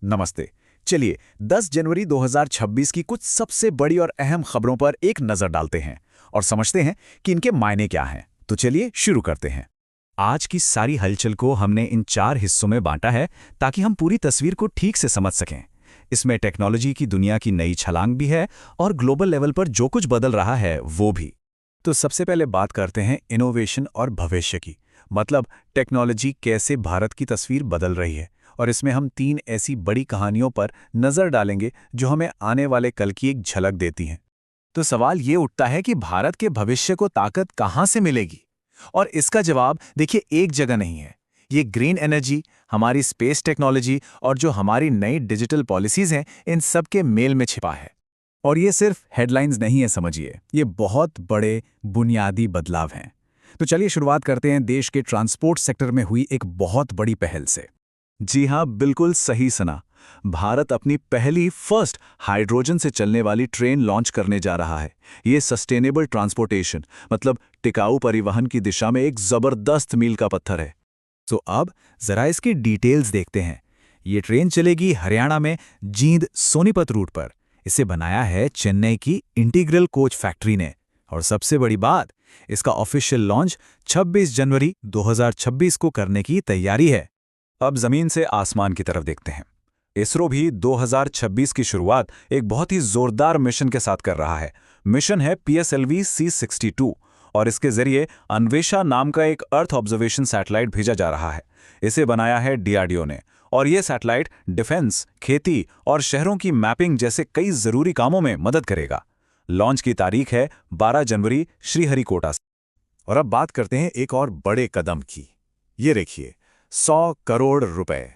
नमस्ते। चलिए 10 जनवरी 2026 की कुछ सबसे बड़ी और अहम खबरों पर एक नजर डालते हैं और समझते हैं कि इनके मायने क्या हैं। तो चलिए शुरू करते हैं। आज की सारी हलचल को हमने इन 4 हिस्सों में बांटा है ताकि हम पूरी तस्वीर को ठीक से समझ सकें। इसमें टेक्नोलॉजी की दुनिया की नई छलांग भी है और ग्लोबल लेवल पर जो कुछ बदल रहा है वो भी। तो सबसे पहले बात करते हैं इनोवेशन और भविष्य की, मतलब टेक्नोलॉजी कैसे भारत की तस्वीर बदल रही है। और इसमें हम 3 ऐसी बड़ी कहानियों पर नज़र डालेंगे जो हमें आने वाले कल की एक झलक देती हैं। तो सवाल ये उठता है कि भारत के भविष्य को ताकत कहाँ से मिलेगी? और इसका जवाब देखिए एक जगह नहीं है। ये ग्रीन एनर्जी, हमारी स्पेस टेक्नोलॉजी और जो हमारी नई डिजिटल पॉलिसीज़ हैं, इन सब के मेल में छिपा है। और ये सिर्फ हेडलाइंस नहीं है, समझिए, ये बहुत बड़े बुनियादी बदलाव हैं। तो चलिए शुरुआत करते हैं देश के ट्रांसपोर्ट सेक्टर में हुई एक बहुत बड़ी पहल से। जी हाँ, बिल्कुल सही सुना। भारत अपनी पहली फर्स्ट हाइड्रोजन से चलने वाली ट्रेन लॉन्च करने जा रहा है। ये सस्टेनेबल ट्रांसपोर्टेशन, मतलब टिकाऊ परिवहन की दिशा में एक जबरदस्त मील का पत्थर है। तो अब जरा इसकी डिटेल्स देखते हैं। ये ट्रेन चलेगी हरियाणा में जींद सोनीपत रूट पर। इसे बनाया है चेन्नई की इंटीग्रल कोच फैक्ट्री ने। और सबसे बड़ी बात, इसका ऑफिशियल लॉन्च 26 जनवरी 2026 को करने की तैयारी है। अब जमीन से आसमान की तरफ देखते हैं। इसरो भी 2026 की शुरुआत एक बहुत ही जोरदार मिशन के साथ कर रहा है। मिशन है PSLV-C62 और इसके जरिए अन्वेषा नाम का एक अर्थ ऑब्जर्वेशन सैटेलाइट भेजा जा रहा है। इसे बनाया है DRDO ने और ये सैटेलाइट डिफेंस, खेती और शहरों की मैपिंग जैसे कई जरूरी कामों में मदद करेगा। लॉन्च की तारीख है 12 जनवरी श्रीहरिकोटा से। और अब बात करते हैं एक और बड़े कदम की। ये देखिए, 100 करोड़ रुपए।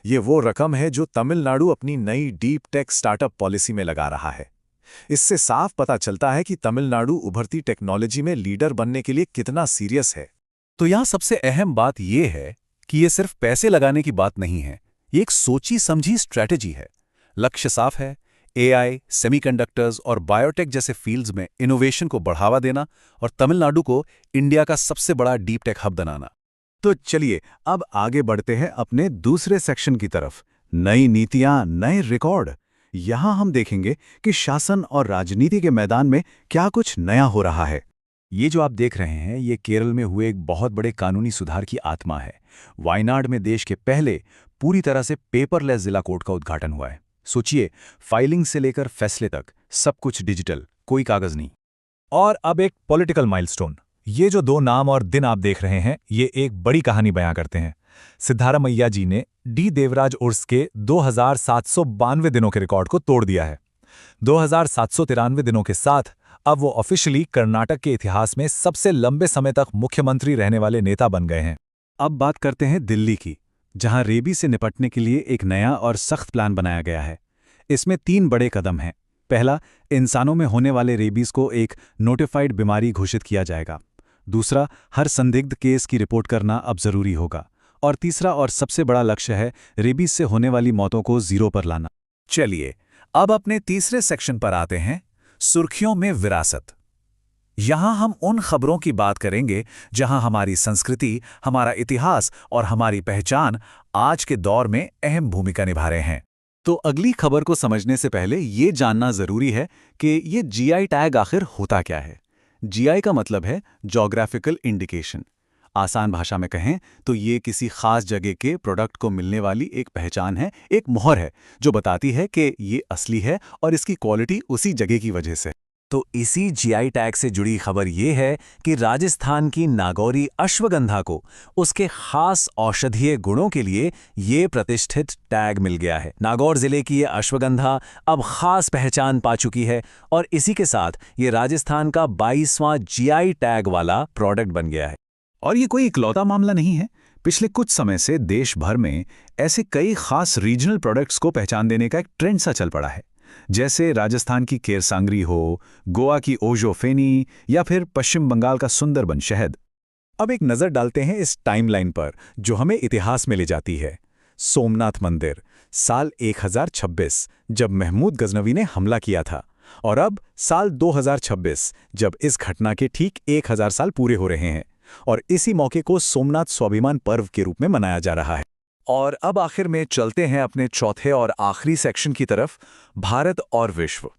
ये वो रकम है जो तमिलनाडु अपनी नई डीप टेक स्टार्टअप पॉलिसी में लगा रहा है। इससे साफ पता चलता है कि तमिलनाडु उभरती टेक्नोलॉजी में लीडर बनने के लिए कितना सीरियस है। तो यहाँ सबसे अहम बात यह है कि ये सिर्फ पैसे लगाने की बात नहीं है, ये एक सोची समझी स्ट्रैटेजी है। लक्ष्य साफ है, AI, सेमीकंडक्टर्स और बायोटेक जैसे फील्ड्स में इनोवेशन को बढ़ावा देना और तमिलनाडु को इंडिया का सबसे बड़ा डीप टेक हब बनाना। तो चलिए अब आगे बढ़ते हैं अपने दूसरे सेक्शन की तरफ। नई नीतियां, नए रिकॉर्ड। यहां हम देखेंगे कि शासन और राजनीति के मैदान में क्या कुछ नया हो रहा है। ये जो आप देख रहे हैं, ये केरल में हुए एक बहुत बड़े कानूनी सुधार की आत्मा है। वायनाड में देश के पहले पूरी तरह से पेपरलेस जिला कोर्ट का उद्घाटन हुआ है। सोचिए, फाइलिंग से लेकर फैसले तक सब कुछ डिजिटल, कोई कागज नहीं। और अब एक पॉलिटिकल माइलस्टोन। ये जो 2 नाम और दिन आप देख रहे हैं, ये एक बड़ी कहानी बयां करते हैं। सिद्धारमैया जी ने डी देवराज उर्स के 2792 दिनों के रिकॉर्ड को तोड़ दिया है। 2793 दिनों के साथ अब वो ऑफिशियली कर्नाटक के इतिहास में सबसे लंबे समय तक मुख्यमंत्री रहने वाले नेता बन गए हैं। अब बात करते हैं दिल्ली की, जहां रेबीज से निपटने के लिए एक नया और सख्त प्लान बनाया गया है। इसमें 3 बड़े कदम हैं। पहला, इंसानों में होने वाले रेबीज को एक नोटिफाइड बीमारी घोषित किया जाएगा। दूसरा, हर संदिग्ध केस की रिपोर्ट करना अब जरूरी होगा। और तीसरा और सबसे बड़ा लक्ष्य है रेबीज से होने वाली मौतों को 0 पर लाना। चलिए अब अपने तीसरे सेक्शन पर आते हैं, सुर्खियों में विरासत। यहां हम उन खबरों की बात करेंगे जहां हमारी संस्कृति, हमारा इतिहास और हमारी पहचान आज के दौर में अहम भूमिका निभा रहे हैं। तो अगली खबर को समझने से पहले ये जानना जरूरी है कि ये GI टैग आखिर होता क्या है। GI का मतलब है ज्योग्राफिकल इंडिकेशन। आसान भाषा में कहें तो ये किसी खास जगह के प्रोडक्ट को मिलने वाली एक पहचान है, एक मोहर है जो बताती है कि ये असली है और इसकी क्वालिटी उसी जगह की वजह से। तो इसी GI टैग से जुड़ी खबर ये है कि राजस्थान की नागौरी अश्वगंधा को उसके खास औषधीय गुणों के लिए ये प्रतिष्ठित टैग मिल गया है। नागौर जिले की ये अश्वगंधा अब खास पहचान पा चुकी है और इसी के साथ ये राजस्थान का 22वां GI टैग वाला प्रोडक्ट बन गया है। और ये कोई इकलौता मामला नहीं है। पिछले कुछ समय से देश भर में ऐसे कई खास रीजनल प्रोडक्ट्स को पहचान देने का एक ट्रेंड सा चल पड़ा है। जैसे राजस्थान की केरसांगरी हो, गोवा की ओजो फेनी या फिर पश्चिम बंगाल का सुंदरबन शहद। अब एक नज़र डालते हैं इस टाइमलाइन पर जो हमें इतिहास में ले जाती है। सोमनाथ मंदिर, साल 1026 जब महमूद गजनवी ने हमला किया था, और अब साल 2026 जब इस घटना के ठीक 1000 साल पूरे हो रहे हैं। और इसी मौके को सोमनाथ स्वाभिमान पर्व के रूप में मनाया जा रहा है। और अब आखिर में चलते हैं अपने चौथे और आखिरी सेक्शन की तरफ, भारत और विश्व।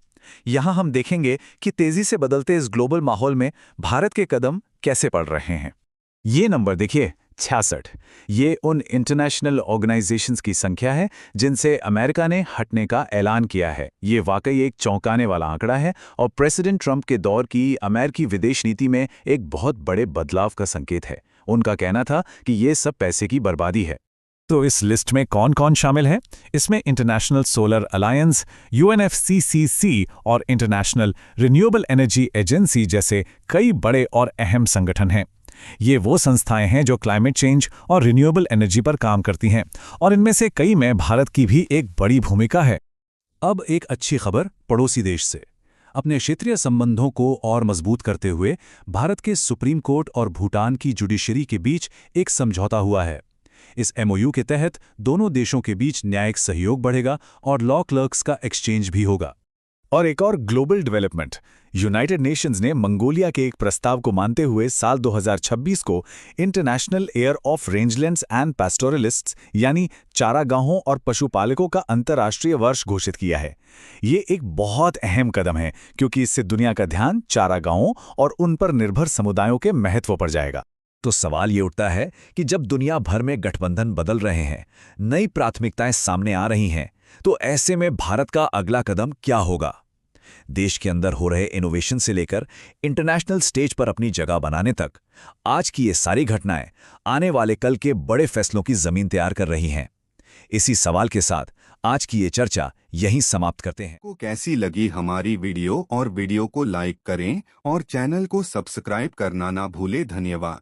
यहाँ हम देखेंगे कि तेजी से बदलते इस ग्लोबल माहौल में भारत के कदम कैसे पड़ रहे हैं। ये नंबर देखिए, 66। ये उन इंटरनेशनल ऑर्गेनाइजेशंस की संख्या है जिनसे अमेरिका ने हटने का ऐलान किया है। ये वाकई एक चौंकाने वाला आंकड़ा है और प्रेसिडेंट ट्रंप के दौर की अमेरिकी विदेश नीति में एक बहुत बड़े बदलाव का संकेत है। उनका कहना था कि ये सब पैसे की बर्बादी है। तो इस लिस्ट में कौन कौन शामिल है? इसमें इंटरनेशनल सोलर अलायंस, UNFCCC और इंटरनेशनल रिन्यूएबल एनर्जी एजेंसी जैसे कई बड़े और अहम संगठन हैं। ये वो संस्थाएं हैं जो क्लाइमेट चेंज और रिन्यूएबल एनर्जी पर काम करती हैं, और इनमें से कई में भारत की भी एक बड़ी भूमिका है। अब एक अच्छी खबर पड़ोसी देश से। अपने क्षेत्रीय संबंधों को और मजबूत करते हुए भारत के सुप्रीम कोर्ट और भूटान की जुडिशरी के बीच एक समझौता हुआ है। इस MOU के तहत दोनों देशों के बीच न्यायिक सहयोग बढ़ेगा और लॉ क्लर्क्स का एक्सचेंज भी होगा। और एक और ग्लोबल डेवलपमेंट, यूनाइटेड नेशंस ने मंगोलिया के एक प्रस्ताव को मानते हुए साल 2026 को international year of rangelands and pastoralists यानी चारागाहों और पशुपालकों का अंतर्राष्ट्रीय वर्ष घोषित किया है। ये एक बहुत अहम कदम है क्योंकि इससे दुनिया का ध्यान चारागाहों और उन पर निर्भर समुदायों के महत्व पर जाएगा। तो सवाल ये उठता है कि जब दुनिया भर में गठबंधन बदल रहे हैं, नई प्राथमिकताएं सामने आ रही हैं, तो ऐसे में भारत का अगला कदम क्या होगा? देश के अंदर हो रहे इनोवेशन से लेकर इंटरनेशनल स्टेज पर अपनी जगह बनाने तक, आज की ये सारी घटनाएं आने वाले कल के बड़े फैसलों की जमीन तैयार कर रही हैं। इसी सवाल के साथ आज की ये चर्चा यहीं समाप्त करते हैं। को कैसी लगी हमारी वीडियो, और वीडियो को लाइक करें और चैनल को सब्सक्राइब करना ना भूलें। धन्यवाद।